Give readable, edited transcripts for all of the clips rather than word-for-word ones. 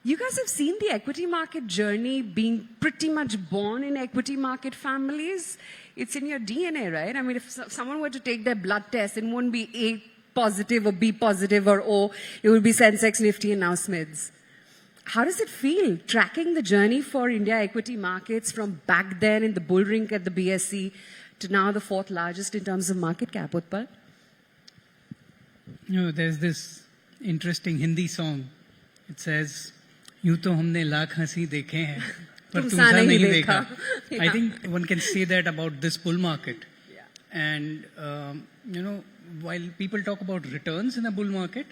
You guys have seen the equity market journey being pretty much born in equity market families. It's in your DNA, right? I mean, if someone were to take their blood test, it wouldn't be A positive or B positive or O. It would be Sensex, Nifty, and now Smiths. How does it feel tracking the journey for India equity markets from back then in the bull ring at the BSE to now the fourth largest in terms of market cap, Utpal? You know, there's this interesting Hindi song. It says, "यूं तो हमने लाख हंसी देखे हैं, पर तुमसा नहीं देखा." Yeah. I think one can say that about this bull market. Yeah. And, you know, while people talk about returns in a bull market,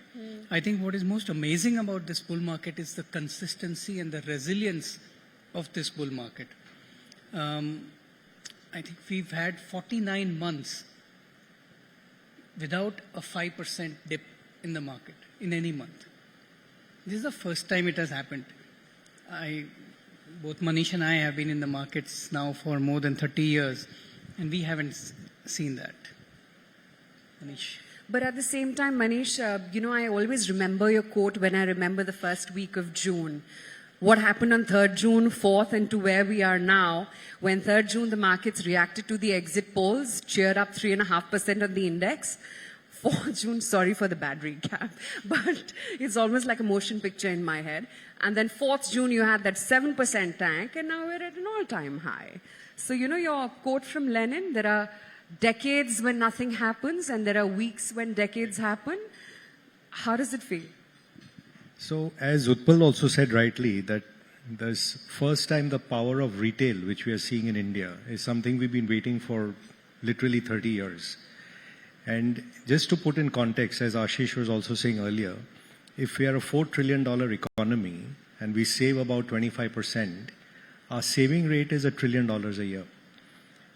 I think what is most amazing about this bull market is the consistency and the resilience of this bull market. I think we've had 49 months without a 5% dip in the market in any month. This is the first time it has happened. Both Manish and I have been in the markets now for more than 30 years, and we haven't seen that. Manish. But at the same time, Manish, you know, I always remember your quote when I remember the first week of June. What happened on 3rd June, 4th, and to where we are now. When 3rd June, the markets reacted to the exit polls, cheered up 3.5% on the index. 4th June, sorry for the bad recap, but it's almost like a motion picture in my head. And then 4th June, you had that 7% tank, and now we're at an all-time high. So, you know your quote from Lenin, there are decades when nothing happens, and there are weeks when decades happen. How does it feel? So, as Utpal also said rightly, that this first time the power of retail, which we are seeing in India, is something we've been waiting for literally 30 years. And just to put in context, as Ashish was also saying earlier, if we are a $4 trillion economy and we save about 25%, our saving rate is $1 trillion a year.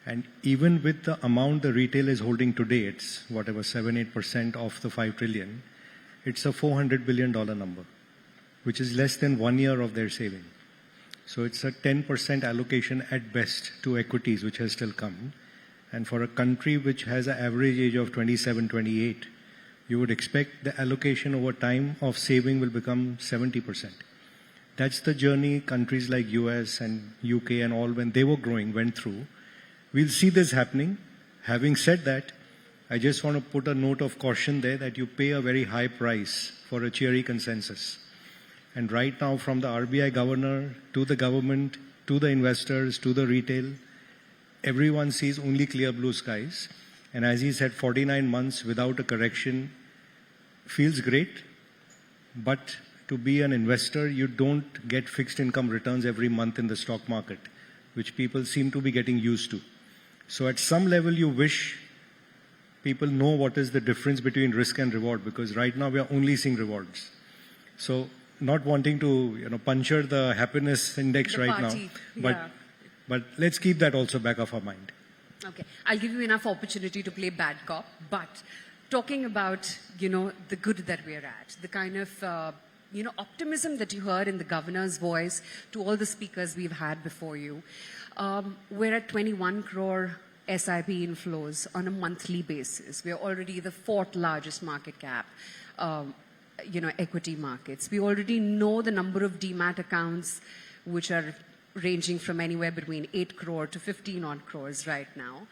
And even with the amount the retail is holding today, it's whatever, 7-8% of the 5 trillion, it's a $400 billion number, which is less than 1 year of their saving. So it's a 10% allocation at best to equities, which has still come. And for a country which has an average age of 27, 28, you would expect the allocation over time of saving will become 70%. That's the journey countries like US and UK and all, when they were growing, went through. We'll see this happening. Having said that, I just want to put a note of caution there that you pay a very high price for a cheery consensus. And right now, from the RBI governor to the government, to the investors, to the retail, everyone sees only clear blue skies. And as he said, 49 months without a correction feels great. But to be an investor, you don't get fixed income returns every month in the stock market, which people seem to be getting used to. So at some level, you wish people know what is the difference between risk and reward, because right now we are only seeing rewards. So not wanting to, you know, puncture the happiness index right now, but let's keep that also back of our mind. Okay, I'll give you enough opportunity to play bad cop, but talking about, you know, the good that we're at, the kind of, you know, optimism that you heard in the governor's voice to all the speakers we've had before you. We're at 21 crore SIP inflows on a monthly basis. We're already the 4th largest market cap, you know, equity markets. We already know the number of demat accounts, which are ranging from anywhere between 8 crore to 15 odd crores right now.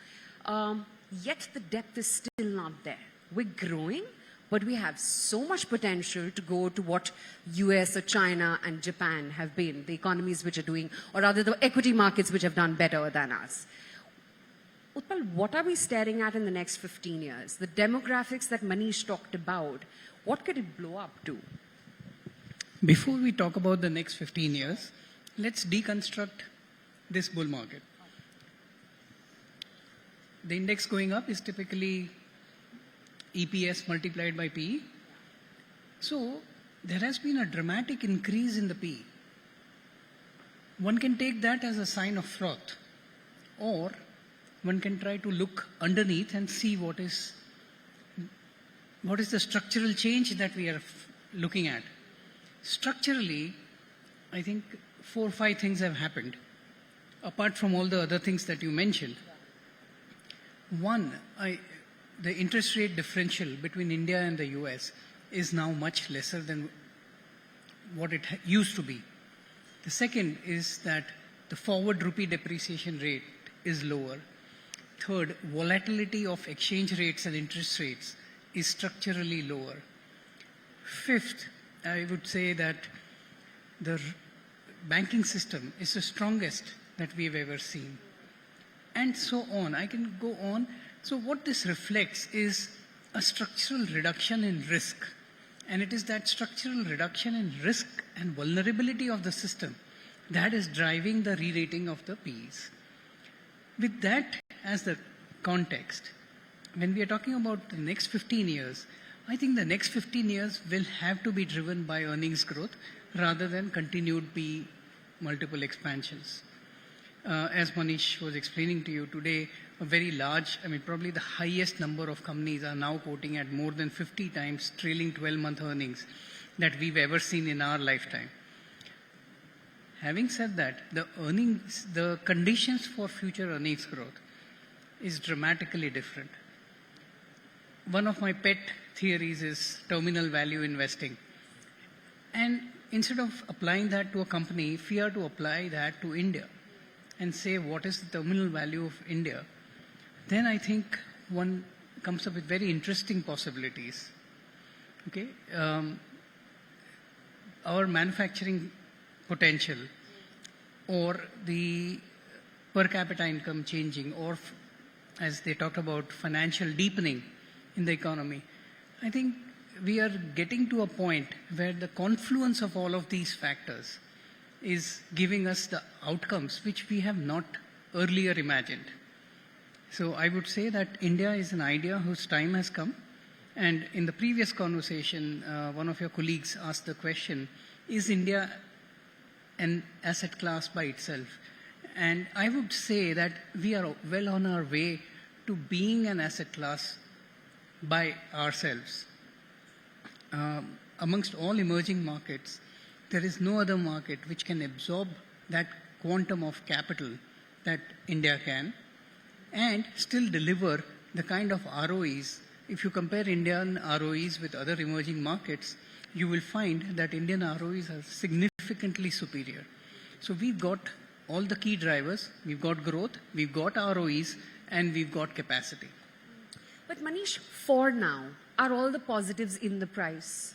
Yet the depth is still not there. We're growing, but we have so much potential to go to what US or China and Japan have been, the economies which are doing, or rather the equity markets which have done better than us. Utpal, what are we staring at in the next 15 years? The demographics that Manish talked about, what could it blow up to? Before we talk about the next 15 years, let's deconstruct this bull market. The index going up is typically EPS multiplied by PE. So there has been a dramatic increase in the PE. One can take that as a sign of froth, or one can try to look underneath and see what is the structural change that we are looking at. Structurally, I think 4 or 5 things have happened, apart from all the other things that you mentioned. One, the interest rate differential between India and the US is now much lesser than what it used to be. The second is that the forward rupee depreciation rate is lower. Third, volatility of exchange rates and interest rates is structurally lower. Fifth, I would say that the banking system is the strongest that we've ever seen. And so on. I can go on. So what this reflects is a structural reduction in risk. And it is that structural reduction in risk and vulnerability of the system that is driving the re-rating of the Ps. With that as the context, when we are talking about the next 15 years, I think the next 15 years will have to be driven by earnings growth rather than continued P multiple expansions. As Manish was explaining to you today, a very large, probably the highest number of companies are now quoting at more than 50 times trailing 12-month earnings that we've ever seen in our lifetime. Having said that, the conditions for future earnings growth is dramatically different. One of my pet theories is terminal value investing. And instead of applying that to a company, if we are to apply that to India and say what is the terminal value of India, then I think one comes up with very interesting possibilities. Okay, our manufacturing potential, or the per capita income changing, or as they talked about, financial deepening in the economy. I think we are getting to a point where the confluence of all of these factors is giving us the outcomes which we have not earlier imagined. So I would say that India is an idea whose time has come. And in the previous conversation, one of your colleagues asked the question, is India an asset class by itself? And I would say that we are well on our way to being an asset class by ourselves. Amongst all emerging markets, there is no other market which can absorb that quantum of capital that India can and still deliver the kind of ROEs. If you compare Indian ROEs with other emerging markets, you will find that Indian ROEs are significantly superior. So we've got all the key drivers. We've got growth, we've got ROEs, and we've got capacity. But Manish, for now, are all the positives in the price?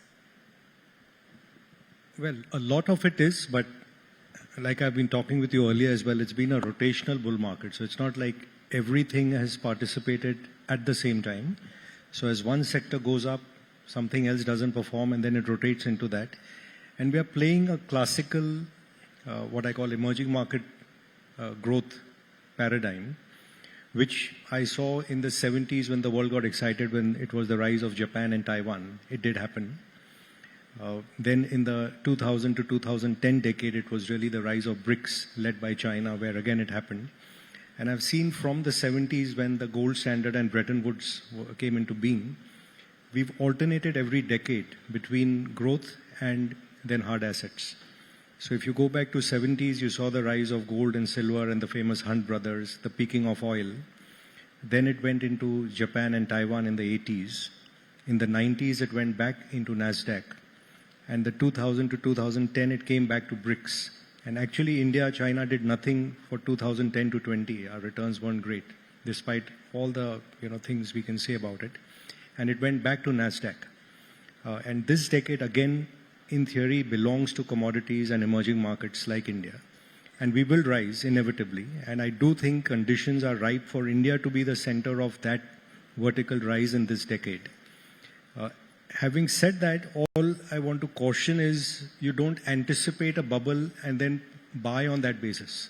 Well, a lot of it is, but like I've been talking with you earlier as well, it's been a rotational bull market. So it's not like everything has participated at the same time. So as one sector goes up, something else doesn't perform, and then it rotates into that. And we are playing a classical, what I call emerging market growth paradigm, which I saw in the 70s when the world got excited when it was the rise of Japan and Taiwan. It did happen. Then in the 2000 to 2010 decade, it was really the rise of BRICS led by China, where again it happened. And I've seen from the 70s when the gold standard and Bretton Woods came into being, we've alternated every decade between growth and then hard assets. So if you go back to 70s, you saw the rise of gold and silver and the famous Hunt brothers, the peaking of oil. Then it went into Japan and Taiwan in the 80s. In the 90s, it went back into NASDAQ. And the 2000 to 2010, it came back to BRICS. And actually, India, China did nothing for 2010 to 20. Our returns weren't great, despite all the things we can say about it. And it went back to NASDAQ. And this decade, again, in theory, belongs to commodities and emerging markets like India. And we will rise inevitably. And I do think conditions are ripe for India to be the center of that vertical rise in this decade. Having said that, all I want to caution is you don't anticipate a bubble and then buy on that basis.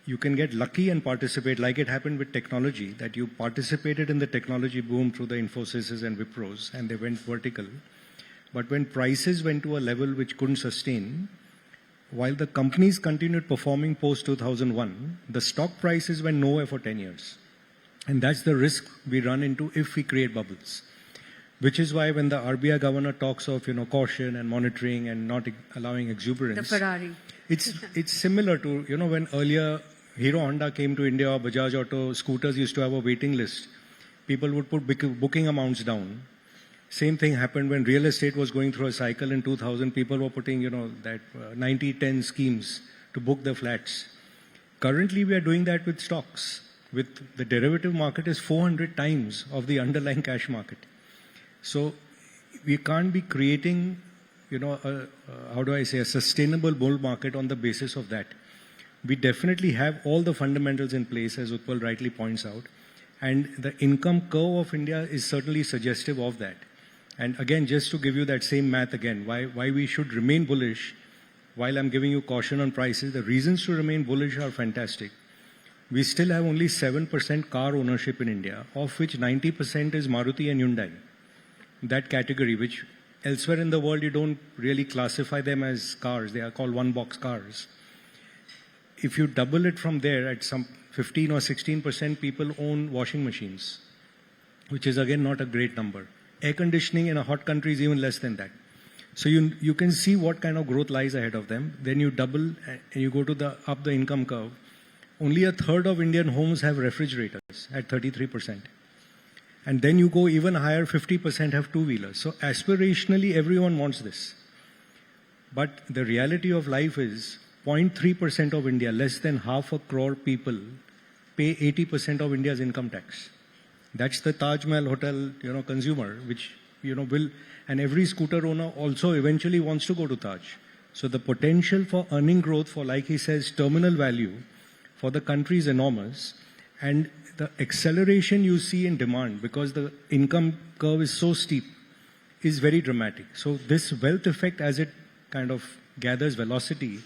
You can get lucky and participate, like it happened with technology, that you participated in the technology boom through the Infosys and Wipros, and they went vertical. But when prices went to a level which couldn't sustain, while the companies continued performing post-2001, the stock prices went nowhere for 10 years. And that's the risk we run into if we create bubbles. Which is why when the RBI governor talks of caution and monitoring and not allowing exuberance, the Ferrari. It's similar to when earlier Hero Honda came to India, or Bajaj Auto scooters used to have a waiting list. People would put booking amounts down, Same thing happened when real estate was going through a cycle in 2000. People were putting, that 90-10 schemes to book the flats. Currently, we are doing that with stocks. With the derivative market is 400 times of the underlying cash market. So we can't be creating, a sustainable bull market on the basis of that. We definitely have all the fundamentals in place, as Utpal rightly points out. And the income curve of India is certainly suggestive of that. And again, just to give you that same math again, why we should remain bullish, while I'm giving you caution on prices, the reasons to remain bullish are fantastic. We still have only 7% car ownership in India, of which 90% is Maruti and Hyundai. That category, which elsewhere in the world you don't really classify them as cars, they are called one-box cars. If you double it from there, at some 15 or 16% people own washing machines, which is again not a great number. Air conditioning in a hot country is even less than that. So you can see what kind of growth lies ahead of them. Then you double and you go to up the income curve. Only a third of Indian homes have refrigerators at 33%. And then you go even higher, 50% have two-wheelers. So aspirationally, everyone wants this. But the reality of life is 0.3% of India, less than 500 million people, pay 80% of India's income tax. That's the Taj Mahal hotel, consumer, which, will, and every scooter owner also eventually wants to go to Taj. So the potential for earning growth for, like he says, terminal value for the country is enormous. And the acceleration you see in demand, because the income curve is so steep, is very dramatic. So this wealth effect, as it kind of gathers velocity,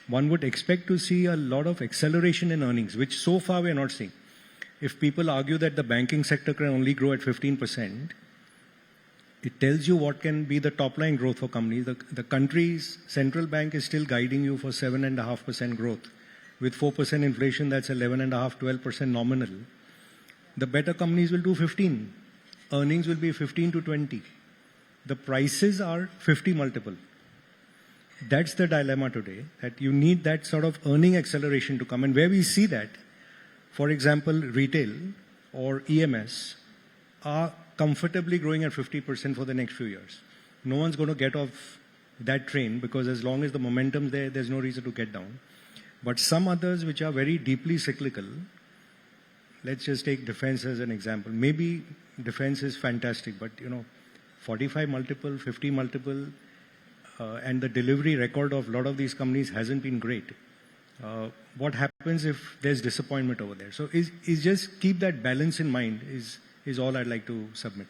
one would expect to see a lot of acceleration in earnings, which so far we are not seeing. If people argue that the banking sector can only grow at 15%, it tells you what can be the top line growth for companies. The country's central bank is still guiding you for 7.5% growth. With 4% inflation, that's 11.5%, 12% nominal. The better companies will do 15. Earnings will be 15 to 20. The prices are 50 multiple. That's the dilemma today, that you need that sort of earning acceleration to come. And where we see that, for example, retail or EMS are comfortably growing at 50% for the next few years. No one's going to get off that train, because as long as the momentum's there, there's no reason to get down. But some others which are very deeply cyclical, let's just take defense as an example. Maybe defense is fantastic, but 45 multiple, 50 multiple, and the delivery record of a lot of these companies hasn't been great. What happens if there's disappointment over there? So is just keep that balance in mind is all I'd like to submit.